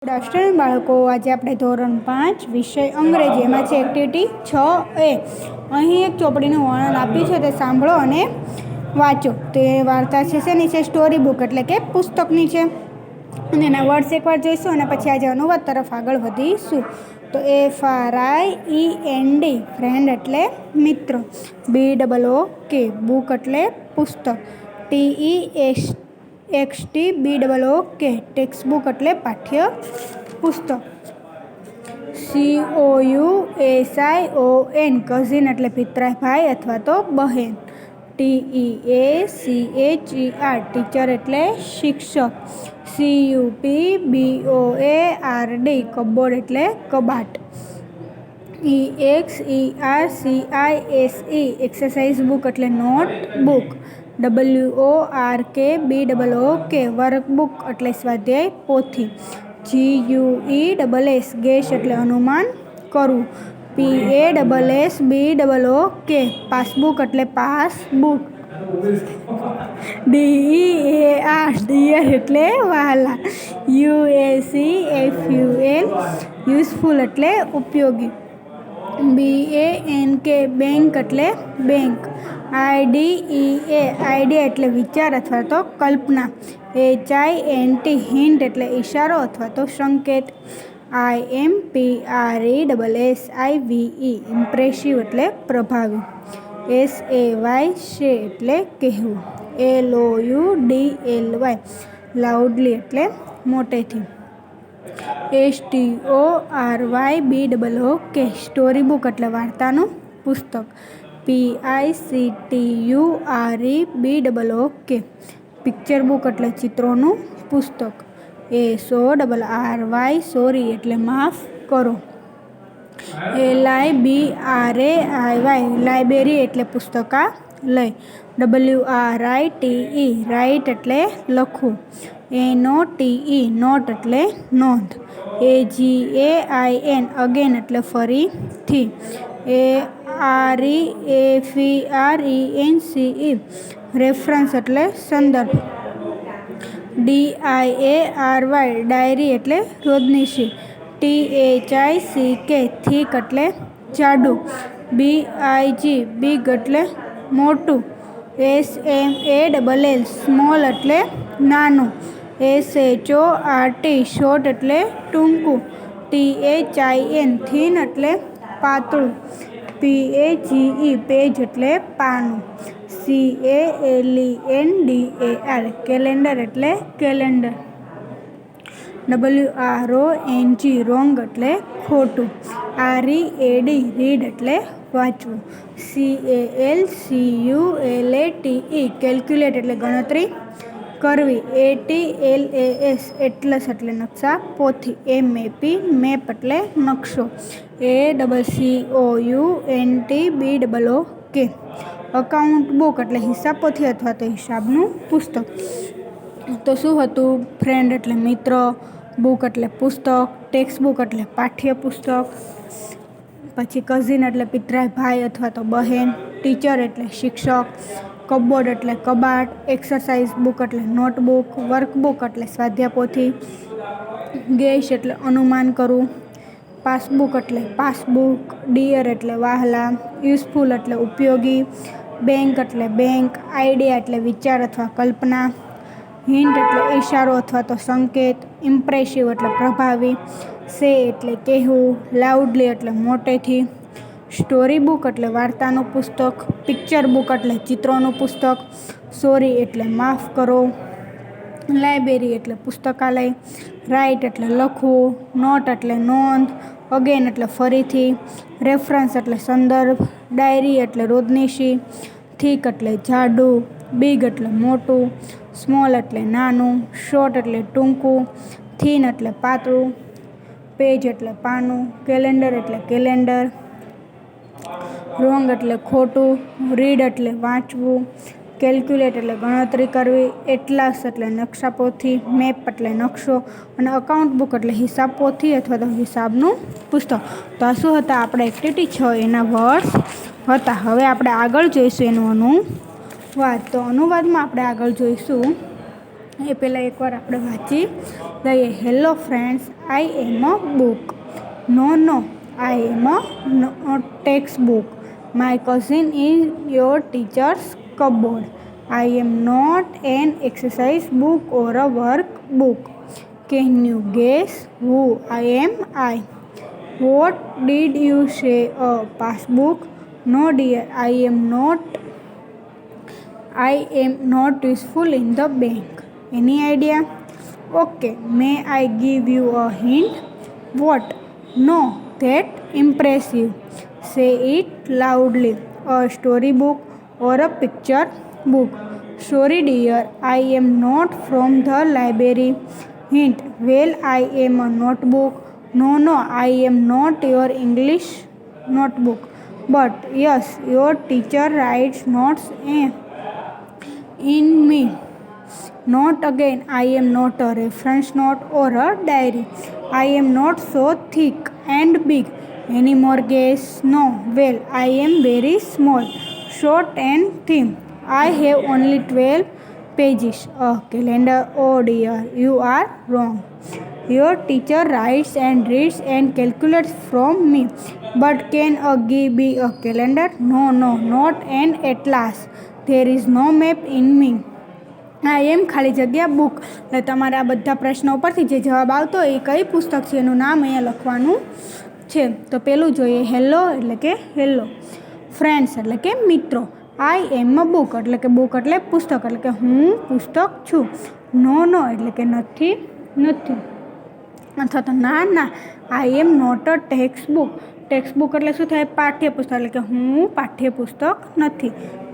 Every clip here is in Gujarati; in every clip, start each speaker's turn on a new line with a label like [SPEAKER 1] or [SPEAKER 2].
[SPEAKER 1] ગુડ આફ્ટરનૂન બાળકો, આજે આપણે ધોરણ 5 વિષય અંગ્રેજી એમાં છે એક્ટિવિટી 6A. અહીં એક ચોપડીનું વર્ણન આપ્યું છે, તે સાંભળો અને વાંચો. તે વાર્તા છે શેની છે? સ્ટોરી બુક એટલે કે પુસ્તકની છે. અને એના વર્ડ્સ એકવાર જોઈશું અને પછી આજે અનુવાદ તરફ આગળ વધીશું. તો FRIEND ફ્રેન્ડ એટલે મિત્ર, BOOK બુક એટલે પુસ્તક, TEXTBOOK ટેક્સ્ટ બુક એટલે પાઠ્ય પુસ્તક, COUSION કઝિન એટલે પિતરાઈ ભાઈ અથવા તો બહેન, TEACHER ટીચર એટલે શિક્ષક, CUPBOARD કબોર્ડ એટલે કબાટ, EXERCISE એક્સરસાઇઝ બુક એટલે નોટ બુક, WORKBOOK વર્કબુક એટલે સ્વાધ્યાય પોથી, GUESS ગેસ એટલે અનુમાન કરવું, PASSBOOK પાસબુક એટલે પાસબુક, DEAR ડિયર એટલે વહાલા, USEFUL યુઝફુલ એટલે ઉપયોગી, BANK બેંક એટલે બેંક, IDEA એટલે વિચાર અથવા તો કલ્પના, HINT હિન્ટ એટલે ઈશારો અથવા તો સંકેત, IMPRESSIVE ઇમ્પ્રેસિવ એટલે પ્રભાવી, SAY એટલે કહેવું, LOUDLY લાઉડલી એટલે મોટેથી, STORYBOOK સ્ટોરી બુક એટલે વાર્તાનું પુસ્તક, PICTUREBOOK પિક્ચર બુક એટલે ચિત્રોનું પુસ્તક, SORRY સોરી એટલે માફ કરો, LIBRAIY લાઇબ્રેરી એટલે પુસ્તકાલય, WRITE રાઇટ એટલે લખવું, NOTE નોટ એટલે નોંધ, AGAIN અગેન એટલે ફરીથી, REFERENCE રેફરન્સ એટલે સંદર્ભ, DIARY ડાયરી એટલે રોજનીશી, THICK થીક એટલે જાડું, BIG બિગ એટલે મોટું, SMALL સ્મોલ એટલે નાનું, SHORT શોર્ટ એટલે ટૂંકું, THIN થીન એટલે પાતળું, PAGE પેજ એટલે પાનું, CALENDAR કેલેન્ડર એટલે કેલેન્ડર, WRONG રોંગ એટલે ખોટું, READ રીડ એટલે વાંચવું, CALCULATE કેલ્ક્યુલેટ એટલે ગણતરી કરવી, ATLAS એટલસ એટલે નકશા પોથી, MAP મેપ એટલે નકશો, ACCOUNTBOOK અકાઉન્ટ બુક એટલે હિસાબ પોથી અથવા તો હિસાબનું પુસ્તક. તો શું હતું? ફ્રેન્ડ એટલે મિત્ર, બુક એટલે પુસ્તક, ટેક્સ્ટ બુક એટલે પાઠ્ય પુસ્તક, પછી કઝિન એટલે પિતરાઈ ભાઈ અથવા તો બહેન, ટીચર એટલે શિક્ષક, કબોર્ડ એટલે કબાટ, એક્સરસાઇઝ બુક એટલે નોટબુક, વર્કબુક એટલે સ્વાધ્યાય પોથી, ગેસ એટલે અનુમાન કરવું, પાસબુક એટલે પાસબુક, ડિયર એટલે વહાલા, યુઝફુલ એટલે ઉપયોગી, બેંક એટલે બેંક, આઈડિયા એટલે વિચાર અથવા કલ્પના, હિન્ટ એટલે ઈશારો અથવા તો સંકેત, ઇમ્પ્રેસિવ એટલે પ્રભાવી, સે એટલે કહેવું, લાઉડલી એટલે મોટેથી, સ્ટોરી બુક એટલે વાર્તાનું પુસ્તક, પિક્ચર બુક એટલે ચિત્રોનું પુસ્તક, સોરી એટલે માફ કરો, લાઇબ્રેરી એટલે પુસ્તકાલય, રાઇટ એટલે લખવું, નોટ એટલે નોંધ, અગેન એટલે ફરીથી, રેફરન્સ એટલે સંદર્ભ, ડાયરી એટલે રોજનીશી, થીક એટલે જાડું, બિગ એટલે મોટું, સ્મોલ એટલે નાનું, શોર્ટ એટલે ટૂંકું, થીન એટલે પાતળું, પેજ એટલે પાનું, કેલેન્ડર એટલે કેલેન્ડર, રોંગ એટલે ખોટું, રીડ એટલે વાંચવું, કેલ્ક્યુલેટ એટલે ગણતરી કરવી, એટલાસ એટલે નકશા પોથી, મેપ એટલે નકશો અને અકાઉન્ટ બુક એટલે હિસાબ પોથી અથવા તો હિસાબનું પુસ્તક. તો આ શું હતા? આપણે એક્ટિવિટી 6 એના વર્ડ્સ હતા. હવે આપણે આગળ જોઈશું એનું અનુવાદ. તો અનુવાદમાં આપણે આગળ જોઈશું એ પહેલાં એકવાર આપણે વાંચી લઈએ. Hello friends, I am a book. No, I am a text book. My cousin is your teacher's cupboard. I am not an exercise book or a work book. Can you guess who I am? I. What did you say? A passbook. No dear, આઈ am not useful in the bank. Any idea? Okay, may I give you a hint? What? No, that impressive. Say it loudly. A storybook or a picture book. Sorry dear, I am not from the library. Hint. Well, I am a notebook. No, I am not your English notebook. But yes, your teacher writes notes in me. Not again, I am not a reference note or a diary. I am not so thick and big. Any more guess? No. Well, I am very small, short and thin. I have only 12 pages. A calendar? Oh dear, you are wrong. Your teacher writes and reads and calculates from me. But can a be a calendar? No, not an atlas. There is no map in me. I am ખાલી જગ્યા બુક. એટલે તમારે આ બધા પ્રશ્નો ઉપરથી જે જવાબ આવતો હોય એ કઈ પુસ્તક છે એનું નામ અહીંયા લખવાનું છે. તો પહેલું જોઈએ હેલો એટલે કે હેલો. ફ્રેન્ડ્સ એટલે કે મિત્રો. આઈ એમ અ બુક એટલે કે બુક એટલે પુસ્તક એટલે કે હું પુસ્તક છું. નો એટલે કે નથી અથવા તો ના, I am not a text book. Text book એટલે શું થાય? પાઠ્યપુસ્તક એટલે કે હું પાઠ્યપુસ્તક નથી.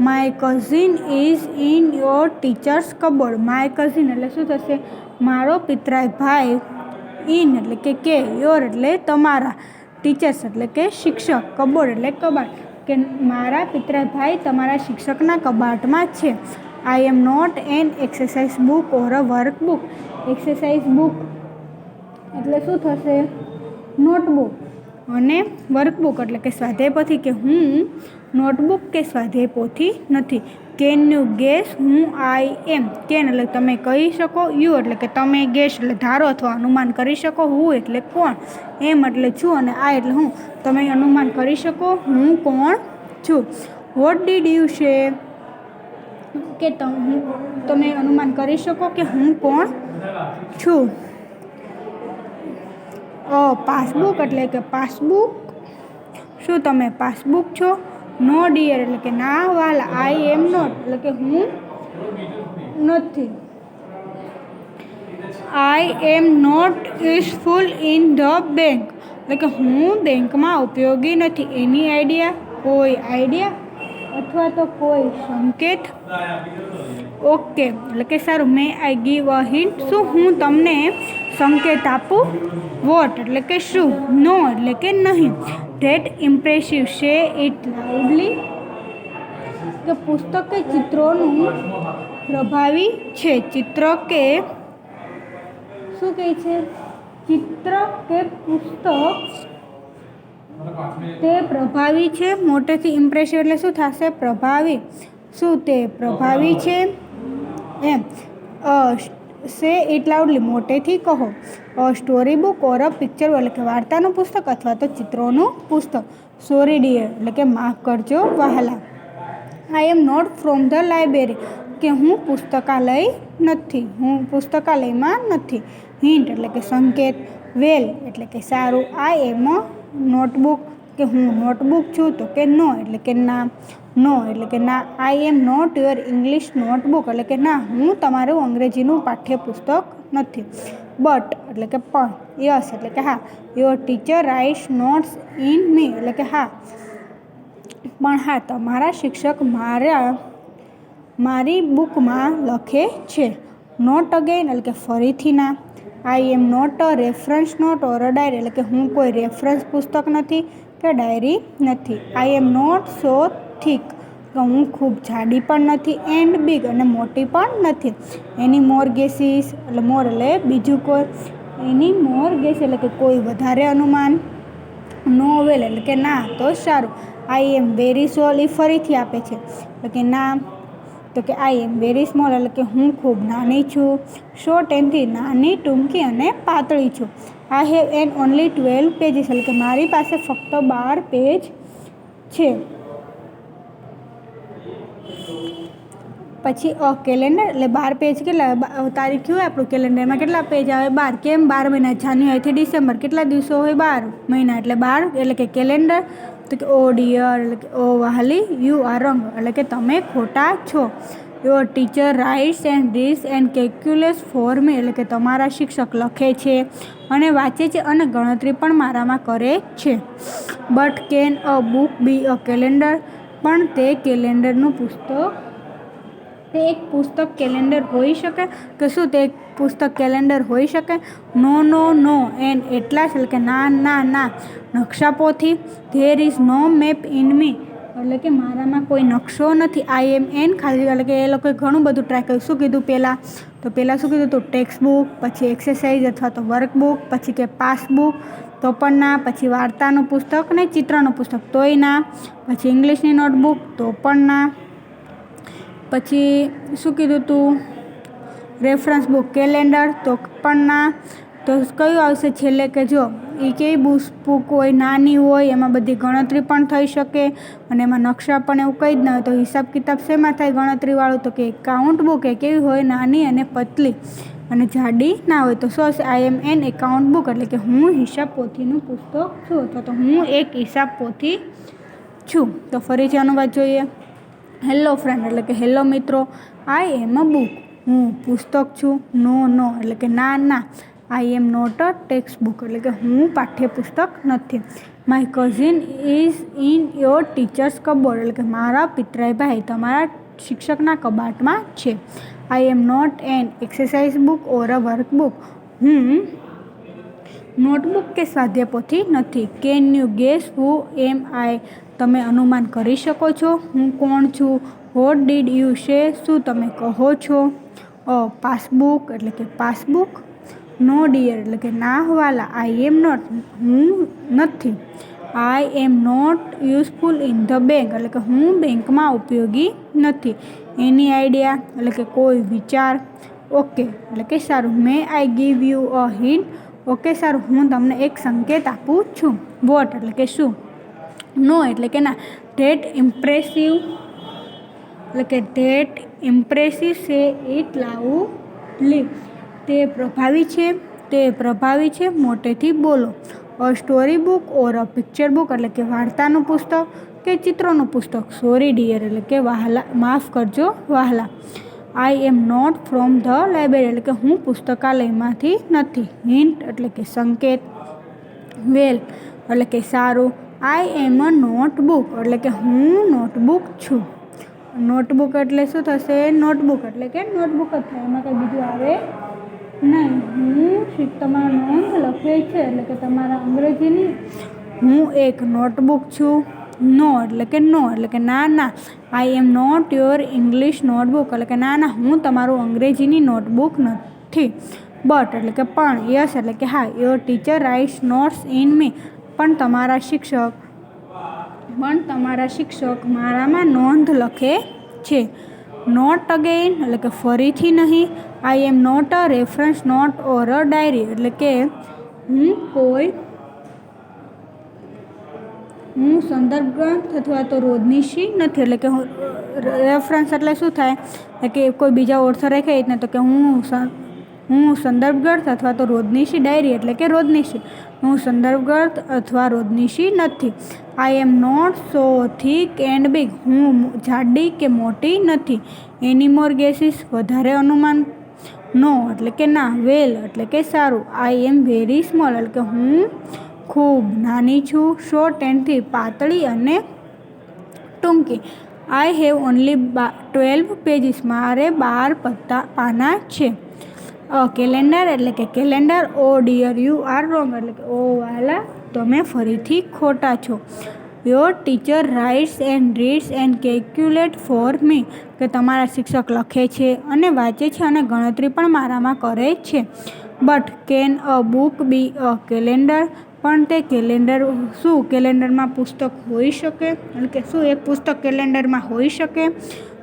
[SPEAKER 1] My cousin is in your teachers cupboard. My cousin એટલે શું થશે? મારો પિતરાઈ ભાઈ. ઇન એટલે કે યોર એટલે તમારા. ટીચર્સ એટલે કે શિક્ષક. કબોર્ડ એટલે કબાટ. કે મારા પિતરાઈ ભાઈ તમારા શિક્ષકના કબાટમાં છે. I am not an exercise book or a work book. Exercise book એટલે શું થશે? નોટબુક. અને વર્કબુક એટલે કે સ્વાધ્યાય પોથી. કે હું નોટબુક કે સ્વાધ્યાય પોથી નથી. કેન યુ ગેસ હું આઈ એમ? કેન એટલે તમે કહી શકો. યુ એટલે કે તમે. ગેસ એટલે ધારો અથવા અનુમાન કરી શકો. હું એટલે કોણ. એમ એટલે છું. અને આ એટલે હું. તમે અનુમાન કરી શકો હું કોણ છું. વોટ ડીડ યુ સે? કે તમે અનુમાન કરી શકો કે હું કોણ છું. પાસબુક એટલે કે પાસબુક. શું તમે પાસબુક છો? નો ડિયર એટલે કે ના વાલા. આઈ એમ નોટ એટલે કે હું નથી. I am not useful in the bank એટલે કે હું બેંકમાં ઉપયોગી નથી. એની આઈડિયા? કોઈ આઈડિયા અથવા તો કોઈ સંકેત? ઓકે એટલે કે સારું. May I give a hint? શું હું તમને સંકેત આપું? વોટ એટલે કે શું? નો એટલે કે નહીં. That impressive. સે ઇટ લાઉડલી. કે પુસ્તક કે ચિત્રોનું પ્રભાવી છે. ચિત્ર કે શું કહે છે? ચિત્ર કે પુસ્તક તે પ્રભાવી છે. મોટેથી ઇમ્પ્રેસિવ એટલે શું થશે? પ્રભાવી. શું તે પ્રભાવી છે? એમ. સે ઇટ લાઉડલી મોટેથી કહો. Story book or a picture એટલે કે વાર્તાનું પુસ્તક અથવા તો ચિત્રોનું પુસ્તક. સોરી ડિયર એટલે કે માફ કરજો વહાલા. I am not from the library કે હું પુસ્તકાલયમાં નથી. હિન્ટ એટલે કે સંકેત. વેલ એટલે કે સારું. આઈ એમ અ નોટબુક કે હું નોટબુક છું. તો કે નો એટલે કે ના. નો એટલે કે ના. I am not your English notebook એટલે કે ના હું તમારું અંગ્રેજીનું પાઠ્યપુસ્તક નથી. બટ એટલે કે પણ. યસ એટલે કે હા. Your teacher writes notes in me એટલે કે હા પણ હા તમારા શિક્ષક મારી બુકમાં લખે છે. નોટ અગેન એટલે કે ફરીથી ના. I am not a reference note or a diary એટલે કે હું કોઈ રેફરન્સ પુસ્તક નથી કે ડાયરી નથી. I am not so thick કે હું ખૂબ જાડી પણ નથી. એન્ડ બિગ અને મોટી પણ નથી. એની મોર ગેસીસ એટલે મોર એટલે બીજું કોઈ. એની મોર ગેસ એટલે કે કોઈ વધારે અનુમાન. નો વેલ એટલે કે ના તો સારું. આઈ એમ વેરી સોરી ફરીથી આપે છે એટલે કે ના. તો કે આઈ એમ વેરી સ્મોલ એટલે કે હું ખૂબ નાની છું. શોર્ટ એન્ડથી નાની, ટૂંકી અને પાતળી છું. I have an only 12 pages એટલે કે મારી પાસે ફક્ત 12 પેજ છે. પછી કેલેન્ડર એટલે 12 પેજ કેટલા તારીખ હોય આપણું કેલેન્ડરમાં કેટલા પેજ આવે 12. કેમ 12 મહિના? જાન્યુઆરીથી ડિસેમ્બર કેટલા દિવસો હોય? 12 મહિના એટલે 12 એટલે કે કેલેન્ડર. તો કે ઓ ડિયર એટલે કે ઓ વહાલી, યુ આર રોંગ એટલે કે તમે ખોટા છો. Your teacher writes and reads and calculates for me એટલે કે તમારા શિક્ષક લખે છે અને વાંચે છે અને ગણતરી પણ મારામાં કરે છે. But can a book be a calendar? પણ તે કેલેન્ડરનું પુસ્તક તે એક પુસ્તક કેલેન્ડર હોઈ શકે? કે શું તે એક પુસ્તક કેલેન્ડર હોઈ શકે? નો નો નો એન એટલા એટલે કે ના ના ના. નકશાપોથી? There is no map in me એટલે કે મારામાં કોઈ નકશો નથી. આઈ એમ એન ખાલી એટલે કે એ લોકોએ ઘણું બધું ટ્રાય કર્યું. શું કીધું પહેલાં? તો પહેલાં શું કીધું હતું? ટેક્સ્ટ બુક, પછી એક્સરસાઇઝ અથવા તો વર્કબુક, પછી કે પાસબુક તો પણ ના, પછી વાર્તાનું પુસ્તક ને ચિત્રનું પુસ્તક તોય ના, પછી ઇંગ્લિશની નોટબુક તો પણ ના, પછી શું કીધું તું? રેફરન્સ બુક કેલેન્ડર તો પણ ના. તો કયું આવશે છેલ્લે? કે જો એ કેવી બુક હોય? નાની હોય, એમાં બધી ગણતરી પણ થઈ શકે અને એમાં નકશા પણ એવું કંઈ જ ના હોય. તો હિસાબ કિતાબ શેમાં થાય ગણતરીવાળું? તો કે એકાઉન્ટ બુક એ કેવી હોય? નાની અને પતલી અને જાડી ના હોય. તો શું હશે? આઈ એમ એન એકાઉન્ટ બુક એટલે કે હું હિસાબ પોથીનું પુસ્તક છું અથવા તો હું એક હિસાબ પોથી છું. તો ફરીથી અનુવાદ જોઈએ. હેલો ફ્રેન્ડ એટલે કે હેલો મિત્રો. આઈ એમ અ બુક હું પુસ્તક છું. નો નો એટલે કે ના ના. I am not a text book એટલે કે હું પાઠ્યપુસ્તક નથી. My cousin is in your teachers cupboard એટલે કે મારા પિતરાઈ ભાઈ તમારા શિક્ષકના કબાટમાં છે. I am not an exercise book or a workbook હું નોટબુક કે સ્વાધ્યાયપોથી નથી. Can you guess who am I તમે અનુમાન કરી શકો છો હું કોણ છું? વોટ ડીડ યુ સે શું તમે કહો છો? પાસબુક એટલે કે પાસબુક. નો ડિયર એટલે કે ના વાલા. આઈ એમ નોટ હું નથી. I am not useful in the bank એટલે કે હું બેંકમાં ઉપયોગી નથી. એની આઈડિયા એટલે કે કોઈ વિચાર. ઓકે એટલે કે સારું. May I give you a hint okay સારું હું તમને એક સંકેત આપું છું. વોટ એટલે કે શું? નો એટલે કે ના. ધેટ ઇમ્પ્રેસિવ એટલે કે ધેટ ઇમ્પ્રેસિવ સે ઇટ લાઉડલી તે પ્રભાવી છે તે પ્રભાવી છે મોટેથી બોલો. અ story book or a picture book એટલે કે વાર્તાનું પુસ્તક કે ચિત્રોનું પુસ્તક. સોરી ડિયર એટલે કે વહાલા માફ કરજો વહાલા. I am not from the library એટલે કે હું પુસ્તકાલયમાંથી નથી. હિન્ટ એટલે કે સંકેત. વેલ એટલે કે સારું. આઈ એમ અ નોટબુક એટલે કે હું નોટબુક છું. નોટબુક એટલે શું થશે? નોટબુક એટલે કે નોટબુક જ થાય એમાં કંઈ બીજું આવે નહીં. હું તમારા નોંધ લખે છે એટલે કે તમારા અંગ્રેજીની હું એક નોટબુક છું. નો એટલે કે નો એટલે કે ના ના. I am not your English notebook એટલે કે ના ના હું તમારું અંગ્રેજીની નોટબુક નથી. બટ એટલે કે પણ. યસ એટલે કે હા. Your teacher writes notes in me પણ તમારા શિક્ષક મારામાં નોંધ લખે છે. નોટ અગેઇન એટલે કે ફરીથી નહીં. I am not a reference note or a diary એટલે કે હું સંદર્ભ ગ્રંથ અથવા તો રોજનીશી નથી. એટલે કે રેફરન્સ એટલે શું થાય કે કોઈ બીજા ઓથર રાખે ને તો કે હું સંદર્ભ ગ્રંથ અથવા તો રોજનીશી. ડાયરી એટલે કે રોજનીશી. હું સંદર્ભ ગ્રંથ અથવા રોજનીશી નથી. I am not so thick and big હું જાડી કે મોટી નથી. એની મોર ગેસીસ વધારે અનુમાન. નો એટલે કે ના. વેલ એટલે કે સારું. આઈ એમ વેરી સ્મોલ એટલે કે હું ખૂબ નાની છું. શોર્ટ એન્ડથી પાતળી અને ટૂંકી. આઈ હેવ ઓનલી 12 પેજીસ મારે 12 પાના છે. કેલેન્ડર એટલે કે calendar. Oh dear you are wrong એટલે કે ઓ વાલા તમે ફરીથી ખોટા છો. Your teacher writes and reads and calculate for me કે તમારા શિક્ષક લખે છે અને વાંચે છે અને ગણતરી પણ મારામાં કરે છે. But can a book be a calendar પણ તે કેલેન્ડર શું કેલેન્ડરમાં પુસ્તક હોઈ શકે એટલે કે શું એક પુસ્તક કેલેન્ડરમાં હોઈ શકે?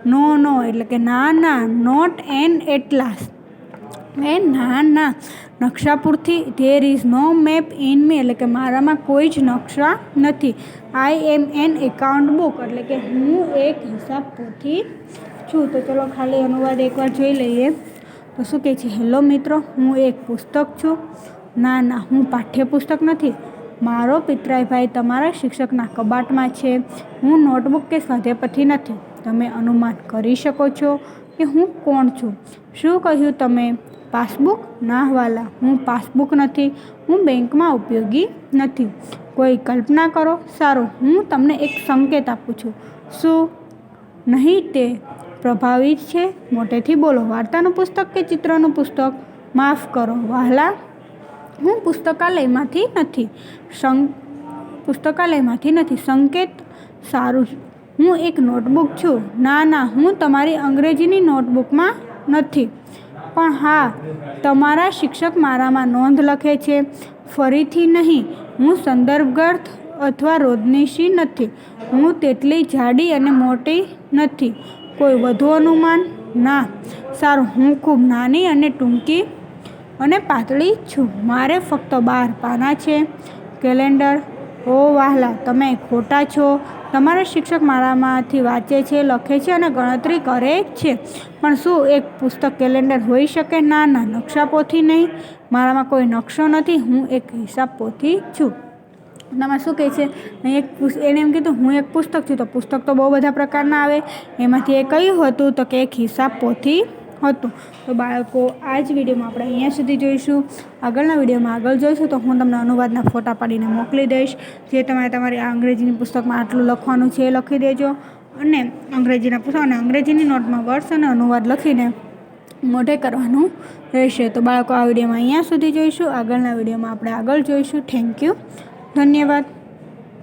[SPEAKER 1] નો એટલે કે ના, નોટ એન એટલાસ, એ ના નકશાપુરથી. There is no map in me એટલે કે મારામાં કોઈ જ નકશા નથી. I am an account book એટલે કે હું એક હિસાબ પોથી છું. તો ચલો ખાલી અનુવાદ એકવાર જોઈ લઈએ. તો શું કહે છે? હેલો મિત્રો, હું એક પુસ્તક છું. ના, હું પાઠ્યપુસ્તક નથી. મારો પિતરાઈ ભાઈ તમારા શિક્ષકના કબાટમાં છે. હું નોટબુક કે સ્વાધ્યાયપોથી નથી. તમે અનુમાન કરી શકો છો કે હું કોણ છું. શું કહ્યું તમે? પાસબુક? ના વાલા, હું પાસબુક નથી. હું બેંકમાં ઉપયોગી નથી. કોઈ કલ્પના કરો. સારું, હું તમને એક સંકેત આપું છું. શું? નહીં, તે પ્રભાવિત છે. મોટેથી બોલો. વાર્તાનું પુસ્તક કે ચિત્રનું પુસ્તક? માફ કરો વહાલા, હું પુસ્તકાલયમાંથી નથી. સંકેત? સારું, હું એક નોટબુક છું. ના, હું તમારી અંગ્રેજીની નોટબુકમાં નથી. પણ હા, તમારા શિક્ષક મારામાં નોંધ લખે છે. ફરીથી નહીં, હું સંદર્ભગ્રંથ અથવા રોજનીશી નથી. હું તેટલી જાડી અને મોટી નથી. કોઈ વધુ અનુમાન? ના. સારું, હું ખૂબ નાની અને ટૂંકી અને પાતળી છું. મારે ફક્ત 12 પાના છે. કેલેન્ડર? ઓ વહાલા, તમે ખોટા છો. તમારા શિક્ષક મારામાંથી વાંચે છે, લખે છે અને ગણતરી કરે છે. પણ શું એક પુસ્તક કેલેન્ડર હોઈ શકે? ના, નકશાપોથી નહીં. મારામાં કોઈ નકશો નથી. હું એક હિસાબ પોથી છું. તમે શું કહે છે? એને એમ કીધું હું એક પુસ્તક છું. તો પુસ્તક તો બહુ બધા પ્રકારના આવે. એમાંથી એ કયું હતું? તો કે એક હિસાબ પોથી હતું. તો બાળકો, આ જ વિડીયોમાં આપણે અહીંયા સુધી જોઈશું. આગળના વિડીયોમાં આગળ જોઈશું તો હું તમને અનુવાદના ફોટા પાડીને મોકલી દઈશ. જે તમારી આ અંગ્રેજીની પુસ્તકમાં આટલું લખવાનું છે એ લખી દેજો. અને અંગ્રેજીના પુસ્તક અને અંગ્રેજીની નોટમાં વર્ડ્સ અને અનુવાદ લખીને મોઢે કરવાનું રહેશે. તો બાળકો, આ વિડીયોમાં અહીંયા સુધી જોઈશું. આગળના વિડીયોમાં આપણે આગળ જોઈશું. થેન્ક યુ, ધન્યવાદ.